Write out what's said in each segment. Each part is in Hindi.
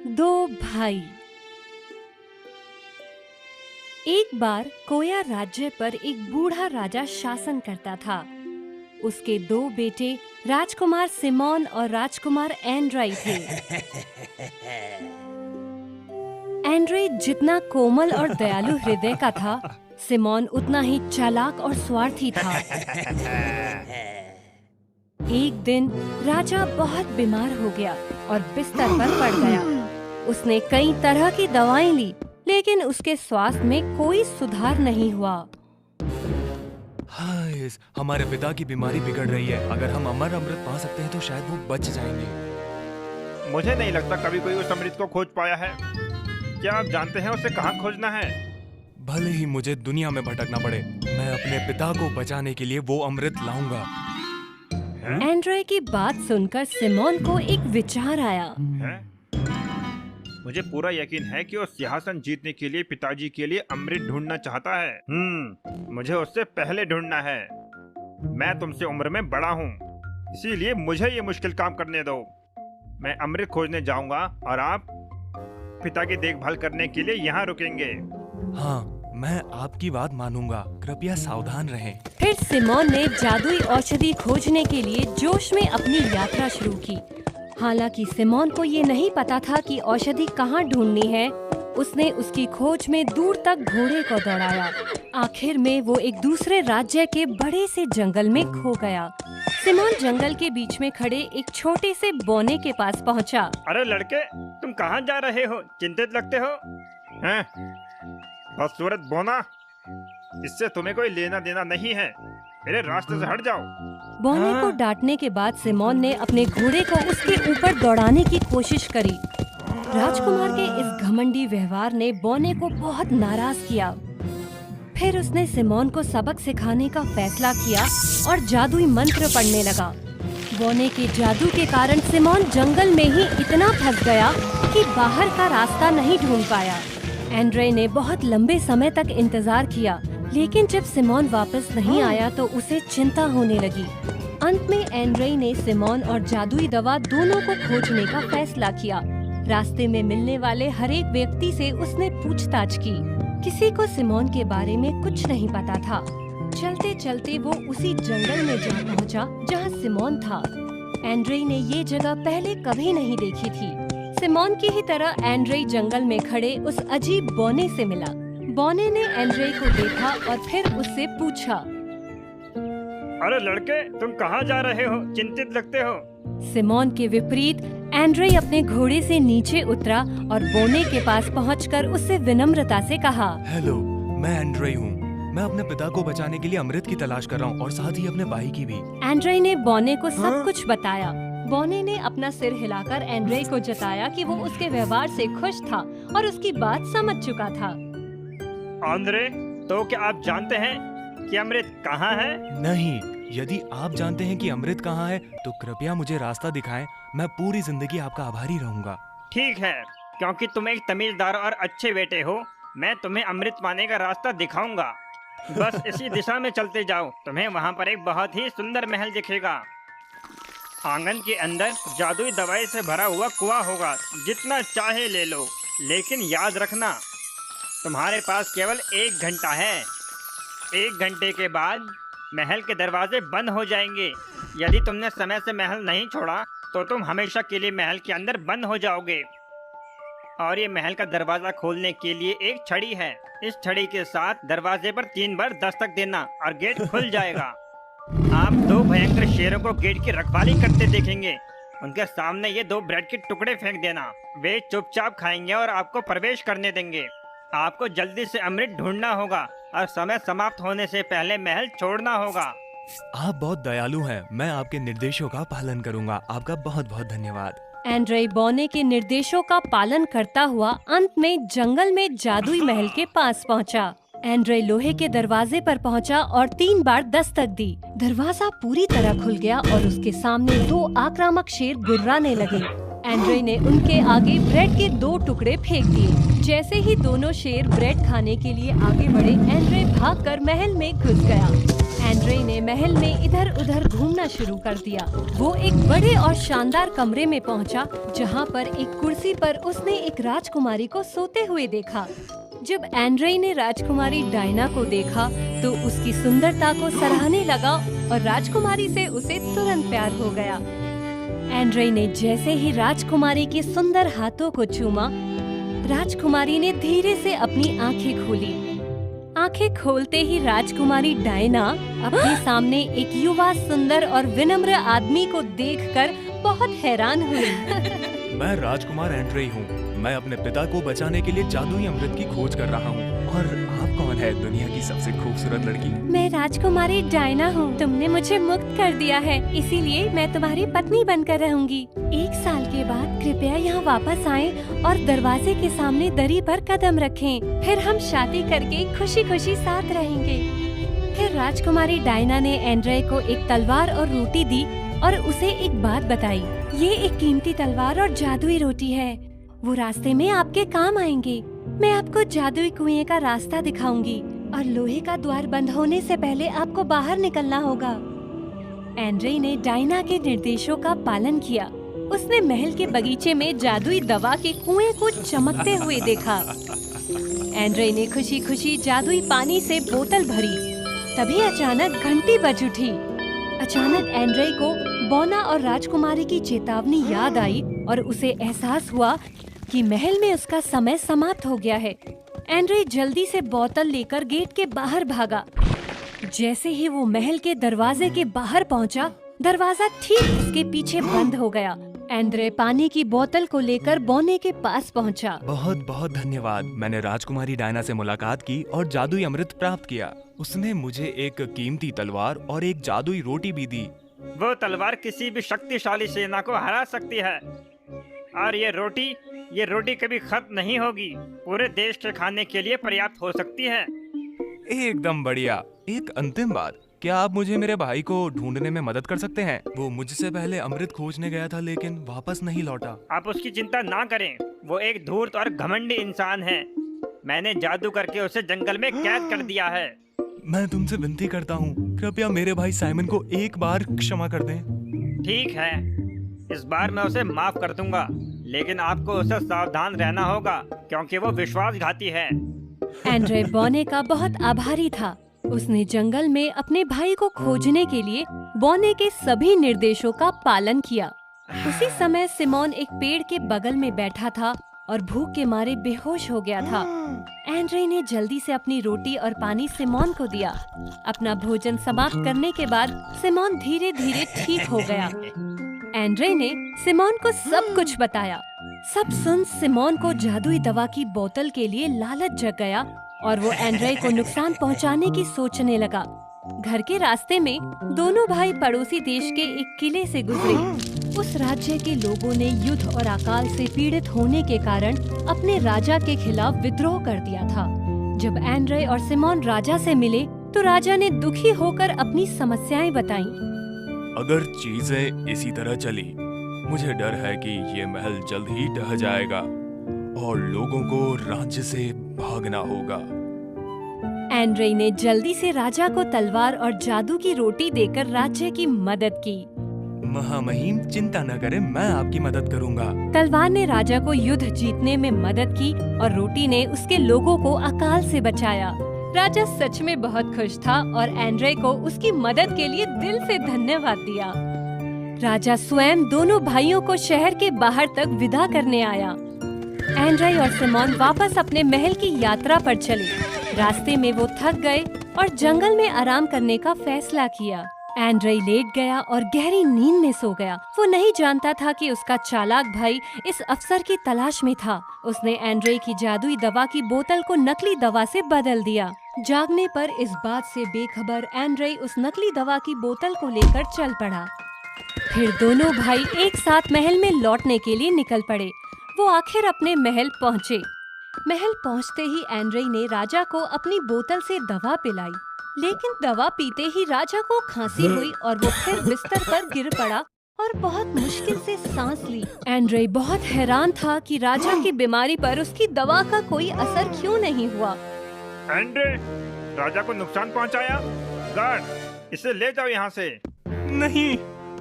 दो भाई। एक बार कोया राज्य पर एक बूढ़ा राजा शासन करता था। उसके दो बेटे राजकुमार सिमोन और राजकुमार एंड्रई थे। एंड्रई जितना कोमल और दयालु हृदय का था, सिमोन उतना ही चालाक और स्वार्थी था। एक दिन राजा बहुत बीमार हो गया और बिस्तर पर पड़ गया। उसने कई तरह की दवाएं ली, लेकिन उसके स्वास्थ्य में कोई सुधार नहीं हुआ। हाय, हमारे पिता की बीमारी बिगड़ रही है। अगर हम अमर अमृत पा सकते हैं तो शायद वो बच जाएंगे। मुझे नहीं लगता कभी कोई उस अमृत को खोज पाया है। क्या आप जानते हैं उसे कहाँ खोजना है? भले ही मुझे दुनिया में भटकना पड़े, मैं अपने पिता को बचाने के लिए वो अमृत लाऊंगा। एंड्रई की बात सुनकर सिमोन को एक विचार आया। मुझे पूरा यकीन है कि वो सिंहासन जीतने के लिए पिताजी के लिए अमृत ढूंढना चाहता है। मुझे उससे पहले ढूंढना है। मैं तुमसे उम्र में बड़ा हूँ, इसीलिए मुझे ये मुश्किल काम करने दो। मैं अमृत खोजने जाऊंगा और आप पिता की देखभाल करने के लिए यहाँ रुकेंगे। हाँ, मैं आपकी बात मानूंगा। कृपया सावधान रहें। फिर सिमोन ने जादुई औषधि खोजने के लिए जोश में अपनी यात्रा शुरू की। हालांकि सिमोन को ये नहीं पता था कि औषधि कहाँ ढूंढनी है। उसने उसकी खोज में दूर तक घोड़े को दौड़ाया। आखिर में वो एक दूसरे राज्य के बड़े से जंगल में खो गया। सिमोन जंगल के बीच में खड़े एक छोटे से बौने के पास पहुंचा। अरे लड़के, तुम कहाँ जा रहे हो? चिंतित लगते हो। हैं? बदसूरत बौना, इससे तुम्हें कोई लेना देना नहीं है। मेरे रास्ते से हट जाओ। बौने को डांटने के बाद सिमोन ने अपने घोड़े को उसके ऊपर दौड़ाने की कोशिश करी। राजकुमार के इस घमंडी व्यवहार ने बौने को बहुत नाराज किया। फिर उसने सिमोन को सबक सिखाने का फैसला किया और जादुई मंत्र पढ़ने लगा। बौने के जादू के कारण सिमोन जंगल में ही इतना फंस गया कि बाहर का रास्ता नहीं ढूंढ पाया। एंड्रई ने बहुत लंबे समय तक इंतजार किया, लेकिन जब सिमोन वापस नहीं आया तो उसे चिंता होने लगी। अंत में एंड्रई ने सिमोन और जादुई दवा दोनों को खोजने का फैसला किया। रास्ते में मिलने वाले हर एक व्यक्ति से उसने पूछताछ की। किसी को सिमोन के बारे में कुछ नहीं पता था। चलते चलते वो उसी जंगल में जा पहुंचा जहां सिमोन था। एंड्रई ने ये जगह पहले कभी नहीं देखी थी। सिमोन की ही तरह एंड्रई जंगल में खड़े उस अजीब बौने से मिला। बौने ने एंड्रई को देखा और फिर उससे पूछा, अरे लड़के, तुम कहाँ जा रहे हो? चिंतित लगते हो। सिमोन के विपरीत एंड्रई अपने घोड़े से नीचे उतरा और बौने के पास पहुंचकर उससे विनम्रता से कहा, हेलो, मैं एंड्रई हूँ। मैं अपने पिता को बचाने के लिए अमृत की तलाश कर रहा हूँ और साथ ही अपने भाई की भी। एंड्रई ने बौने को सब कुछ बताया। बौने ने अपना सिर हिलाकर एंड्रई को जताया कि वो उसके व्यवहार से खुश था और उसकी बात समझ चुका था। आंद्रे, तो क्या आप जानते हैं कि अमृत कहाँ है? नहीं, यदि आप जानते हैं कि अमृत कहाँ है तो कृपया मुझे रास्ता दिखाएं। मैं पूरी जिंदगी आपका आभारी रहूंगा। ठीक है, क्योंकि तुम एक तमीज़दार और अच्छे बेटे हो, मैं तुम्हें अमृत पाने का रास्ता दिखाऊंगा। बस इसी दिशा में चलते जाओ। तुम्हें वहाँ पर एक बहुत ही सुंदर महल दिखेगा। आंगन के अंदर जादुई दवाई से भरा हुआ कुआं होगा। जितना चाहे ले लो, लेकिन याद रखना तुम्हारे पास केवल 1 घंटा है। 1 घंटे के बाद महल के दरवाजे बंद हो जाएंगे। यदि तुमने समय से महल नहीं छोड़ा तो तुम हमेशा के लिए महल के अंदर बंद हो जाओगे। और ये महल का दरवाजा खोलने के लिए एक छड़ी है। इस छड़ी के साथ दरवाजे पर 3 बार दस्तक देना और गेट खुल जाएगा। आप 2 भयंकर शेरों को गेट की रखवाली करते देखेंगे। उनके सामने ये 2 ब्रेड के टुकड़े फेंक देना। वे चुपचाप खाएंगे और आपको प्रवेश करने देंगे। आपको जल्दी से अमृत ढूंढना होगा और समय समाप्त होने से पहले महल छोड़ना होगा। आप बहुत दयालु हैं। मैं आपके निर्देशों का पालन करूंगा। आपका बहुत बहुत धन्यवाद। एंड्रई बौने के निर्देशों का पालन करता हुआ अंत में जंगल में जादुई महल के पास पहुंचा। एंड्रई लोहे के दरवाजे पर पहुंचा और 3 बार दस्तक दी। दरवाजा पूरी तरह खुल गया और उसके सामने 2 आक्रामक शेर गुर्राने लगे। एंड्रई ने उनके आगे ब्रेड के 2 टुकड़े फेंक दिए। जैसे ही दोनों शेर ब्रेड खाने के लिए आगे बढ़े, एंड्रई भागकर महल में घुस गया। एंड्रे ने महल में इधर उधर घूमना शुरू कर दिया। वो एक बड़े और शानदार कमरे में पहुंचा, जहां पर एक कुर्सी पर उसने एक राजकुमारी को सोते हुए देखा। जब एंड्रे ने राजकुमारी डायना को देखा तो उसकी सुंदरता को सराहने लगा और राजकुमारी से उसे तुरंत प्यार हो गया। एंड्रे ने जैसे ही राजकुमारी के सुंदर हाथों को चूमा, राजकुमारी ने धीरे से अपनी आंखें खोली। आंखें खोलते ही राजकुमारी डायना अपने सामने एक युवा, सुंदर और विनम्र आदमी को देखकर बहुत हैरान हुई। मैं राजकुमार एंड्रे हूँ। मैं अपने पिता को बचाने के लिए जादुई अमृत की खोज कर रहा हूँ। और आप कौन है, दुनिया की सबसे खूबसूरत लड़की? मैं राजकुमारी डायना हूँ। तुमने मुझे मुक्त कर दिया है, इसीलिए मैं तुम्हारी पत्नी बनकर रहूंगी। 1 साल के बाद कृपया यहाँ वापस आएं और दरवाजे के सामने दरी पर कदम रखें। फिर हम शादी करके खुशी खुशी साथ रहेंगे। फिर राजकुमारी डायना ने एंड्रे को एक तलवार और रोटी दी और उसे एक बात बताई। ये एक कीमती तलवार और जादुई रोटी है, वो रास्ते में आपके काम आएंगे। मैं आपको जादुई कुएं का रास्ता दिखाऊंगी और लोहे का द्वार बंद होने से पहले आपको बाहर निकलना होगा। एंड्रे ने डायना के निर्देशों का पालन किया। उसने महल के बगीचे में जादुई दवा के कुएं को चमकते हुए देखा। एंड्रे ने खुशी खुशी जादुई पानी से बोतल भरी। तभी अचानक घंटी बज उठी। अचानक एंड्रे को बोना और राजकुमारी की चेतावनी याद आई और उसे एहसास हुआ कि महल में उसका समय समाप्त हो गया है। एंड्रे जल्दी से बोतल लेकर गेट के बाहर भागा। जैसे ही वो महल के दरवाजे के बाहर पहुंचा, दरवाजा ठीक उसके पीछे बंद हो गया। एंड्रे पानी की बोतल को लेकर बोने के पास पहुंचा। बहुत बहुत धन्यवाद। मैंने राजकुमारी डायना से मुलाकात की और जादुई अमृत प्राप्त किया। उसने मुझे एक कीमती तलवार और एक जादुई रोटी भी दी। वो तलवार किसी भी शक्तिशाली सेना को हरा सकती है और ये रोटी कभी खत्म नहीं होगी। पूरे देश के खाने के लिए पर्याप्त हो सकती है। एकदम बढ़िया। एक अंतिम बात, क्या आप मुझे मेरे भाई को ढूंढने में मदद कर सकते हैं? वो मुझसे पहले अमृत खोजने गया था लेकिन वापस नहीं लौटा। आप उसकी चिंता ना करें, वो एक धूर्त और घमंडी इंसान है। मैंने जादू करके उसे जंगल में कैद कर दिया है। मैं तुमसे विनती करता हूँ, कृपया मेरे भाई साइमन को एक बार क्षमा कर दें। ठीक है, इस बार मैं उसे माफ कर दूंगा, लेकिन आपको उससे सावधान रहना होगा क्योंकि वो विश्वासघाती है। एंड्रे बोने का बहुत आभारी था। उसने जंगल में अपने भाई को खोजने के लिए बोने के सभी निर्देशों का पालन किया। उसी समय सिमोन एक पेड़ के बगल में बैठा था और भूख के मारे बेहोश हो गया था। एंड्रे ने जल्दी से अपनी रोटी और पानी सिमोन को दिया। अपना भोजन समाप्त करने के बाद सिमोन धीरे धीरे ठीक हो गया। एंड्रे ने सिमोन को सब कुछ बताया। सब सुन सिमोन को जादुई दवा की बोतल के लिए लालच जग गया और वो एंड्रे को नुकसान पहुंचाने की सोचने लगा। घर के रास्ते में दोनों भाई पड़ोसी देश के एक किले से गुजरे। उस राज्य के लोगों ने युद्ध और अकाल से पीड़ित होने के कारण अपने राजा के खिलाफ विद्रोह कर दिया था। जब एंड्रे और सिमोन राजा से मिले तो राजा ने दुखी होकर अपनी समस्याएं बताईं। अगर चीजें इसी तरह चली, मुझे डर है कि ये महल जल्द ही ढह जाएगा और लोगों को राज्य से भागना होगा। एंड्रे ने जल्दी से राजा को तलवार और जादू की रोटी देकर राज्य की मदद की। महामहिम चिंता न करें, मैं आपकी मदद करूंगा। तलवार ने राजा को युद्ध जीतने में मदद की और रोटी ने उसके लोगों को अकाल से बचाया। राजा सच में बहुत खुश था और एंड्रे को उसकी मदद के लिए दिल से धन्यवाद दिया। राजा स्वयं दोनों भाइयों को शहर के बाहर तक विदा करने आया। एंड्रे और सिमोन वापस अपने महल की यात्रा पर चले। रास्ते में वो थक गए और जंगल में आराम करने का फैसला किया। एंड्रे लेट गया और गहरी नींद में सो गया। वो नहीं जानता था कि उसका चालाक भाई इस अवसर की तलाश में था। उसने एंड्रे की जादुई दवा की बोतल को नकली दवा से बदल दिया। जागने पर इस बात से बेखबर एंड्रे उस नकली दवा की बोतल को लेकर चल पड़ा। फिर दोनों भाई एक साथ महल में लौटने के लिए निकल पड़े। वो आखिर अपने महल पहुँचे। महल पहुँचते ही एंड्रे ने राजा को अपनी बोतल से दवा पिलाई, लेकिन दवा पीते ही राजा को खांसी हुई और वो फिर बिस्तर पर गिर पड़ा और बहुत मुश्किल से सांस ली। एंड्रे बहुत हैरान था कि राजा की बीमारी पर उसकी दवा का कोई असर क्यों नहीं हुआ। एंड्रे, राजा को नुकसान पहुंचाया? गार्ड, इसे ले जाओ यहाँ से। नहीं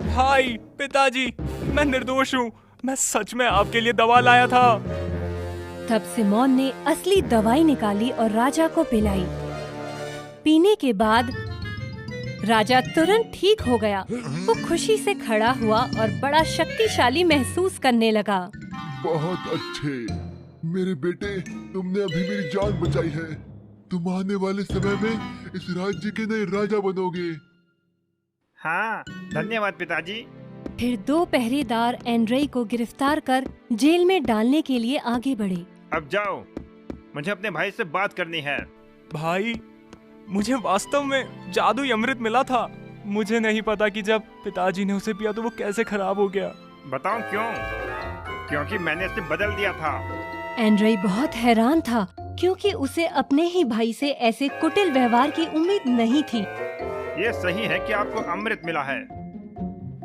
भाई, पिताजी, मैं निर्दोष हूँ। मैं सच में आपके लिए दवा लाया था। तब सिमोन ने असली दवाई निकाली और राजा को पिलाई। पीने के बाद राजा तुरंत ठीक हो गया। वो खुशी से खड़ा हुआ और बड़ा शक्तिशाली महसूस करने लगा। बहुत अच्छे मेरे बेटे, तुमने अभी मेरी जान बचाई है। तुम आने वाले समय में इस राज्य के नए राजा बनोगे। हाँ, धन्यवाद पिताजी। फिर 2 पहरेदार एंड्रे को गिरफ्तार कर जेल में डालने के लिए आगे बढ़े। अब जाओ, मुझे अपने भाई से बात करनी है। भाई, मुझे वास्तव में जादुई अमृत मिला था। मुझे नहीं पता कि जब पिताजी ने उसे पिया तो वो कैसे खराब हो गया। बताऊं क्यों? क्योंकि मैंने इसे बदल दिया था। एंड्रे बहुत हैरान था क्योंकि उसे अपने ही भाई से ऐसे कुटिल व्यवहार की उम्मीद नहीं थी। ये सही है कि आपको अमृत मिला है,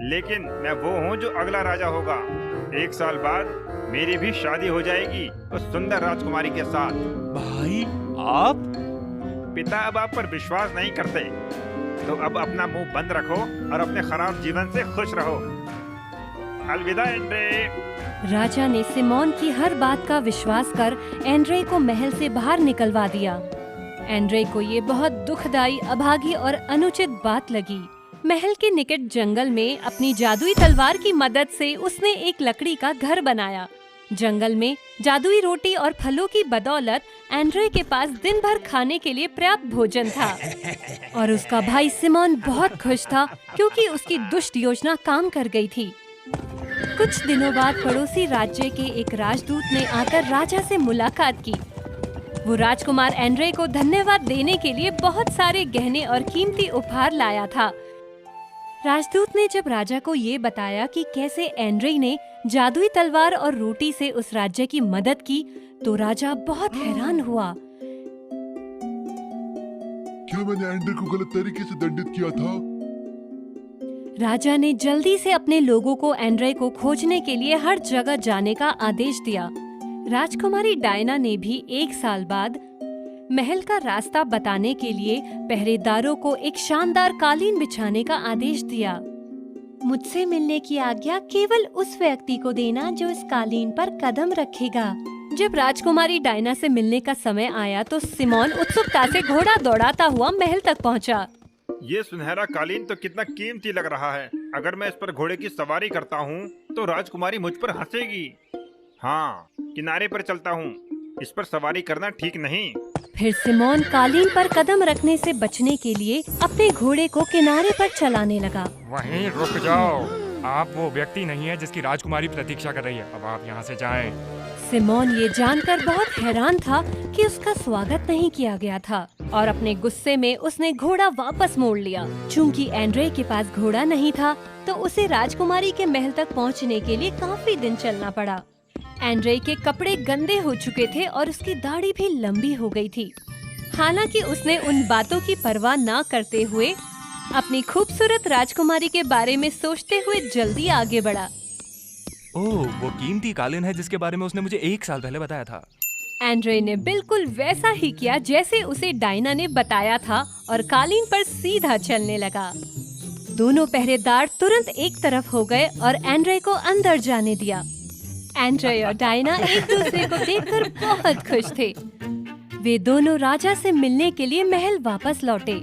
लेकिन मैं वो हूँ जो अगला राजा होगा। 1 साल बाद मेरी भी शादी हो जाएगी उस सुंदर राजकुमारी के साथ। भाई, आप? पिता अब आप पर विश्वास नहीं करते, तो अब अपना मुंह बंद रखो और अपने खराब जीवन से खुश रहो। अलविदा एंड्रे। राजा ने सिमोन की हर बात का विश्वास कर एंड्रे को महल से बाहर निकलवा दिया। एंड्रे को ये बहुत दुखदाई, अभागी और अनुचित बात लगी। महल के निकट जंगल में अपनी जादुई तलवार की मदद से उसने एक लकड़ी का घर बनाया। जंगल में जादुई रोटी और फलों की बदौलत एंड्रे के पास दिन भर खाने के लिए पर्याप्त भोजन था और उसका भाई सिमोन बहुत खुश था क्योंकि उसकी दुष्ट योजना काम कर गई थी। कुछ दिनों बाद पड़ोसी राज्य के एक राजदूत ने आकर राजा से मुलाकात की। वो राजकुमार एंड्रे को धन्यवाद देने के लिए बहुत सारे गहने और कीमती उपहार लाया था। राजदूत ने जब राजा को ये बताया कि कैसे एंड्रे ने जादुई तलवार और रोटी से उस राज्य की मदद की, तो राजा बहुत हैरान हुआ। क्या मैंने एंड्रे को गलत तरीके से दंडित किया था? राजा ने जल्दी से अपने लोगों को एंड्रे को खोजने के लिए हर जगह जाने का आदेश दिया। राजकुमारी डायना ने भी 1 साल बाद महल का रास्ता बताने के लिए पहरेदारों को एक शानदार कालीन बिछाने का आदेश दिया। मुझसे मिलने की आज्ञा केवल उस व्यक्ति को देना जो इस कालीन पर कदम रखेगा। जब राजकुमारी डायना से मिलने का समय आया तो सिमोन उत्सुकता से घोड़ा दौड़ाता हुआ महल तक पहुंचा। ये सुनहरा कालीन तो कितना कीमती लग रहा है। अगर मैं इस पर घोड़े की सवारी करता हूँ तो राजकुमारी मुझ पर हंसेगी। हाँ, किनारे पर चलता हूँ। इस पर सवारी करना ठीक नहीं। फिर सिमोन कालीन पर कदम रखने से बचने के लिए अपने घोड़े को किनारे पर चलाने लगा। वहीं रुक जाओ, आप वो व्यक्ति नहीं है जिसकी राजकुमारी प्रतीक्षा कर रही है। अब आप यहाँ से जाएं। सिमोन ये जानकर बहुत हैरान था कि उसका स्वागत नहीं किया गया था और अपने गुस्से में उसने घोड़ा वापस मोड़ लिया। चूंकि एंड्रे के पास घोड़ा नहीं था तो उसे राजकुमारी के महल तक पहुँचने के लिए काफी दिन चलना पड़ा। एंड्रे के कपड़े गंदे हो चुके थे और उसकी दाढ़ी भी लंबी हो गई थी। हालांकि उसने उन बातों की परवाह न करते हुए अपनी खूबसूरत राजकुमारी के बारे में सोचते हुए जल्दी आगे बढ़ा। ओह, वो कीमती कालीन है जिसके बारे में उसने मुझे 1 साल पहले बताया था। एंड्रे ने बिल्कुल वैसा ही किया जैसे उसे डायना ने बताया था और कालीन पर सीधा चलने लगा। दोनों पहरेदार तुरंत एक तरफ हो गए और एंड्रे को अंदर जाने दिया। एंड्रे और डायना एक दूसरे को देखकर बहुत खुश थे। वे दोनों राजा से मिलने के लिए महल वापस लौटे।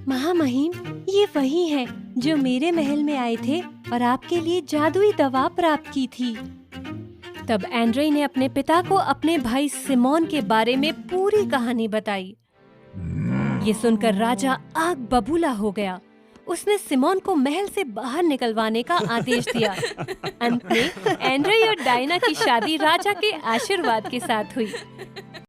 महामहिम, ये वही हैं जो मेरे महल में आए थे और आपके लिए जादुई दवा प्राप्त की थी। तब एंड्रे ने अपने पिता को अपने भाई सिमोन के बारे में पूरी कहानी बताई। ये सुनकर राजा आग बबूला हो गया। उसने सिमोन को महल से बाहर निकलवाने का आदेश दिया। अंत में एंड्रे और डायना की शादी राजा के आशीर्वाद के साथ हुई।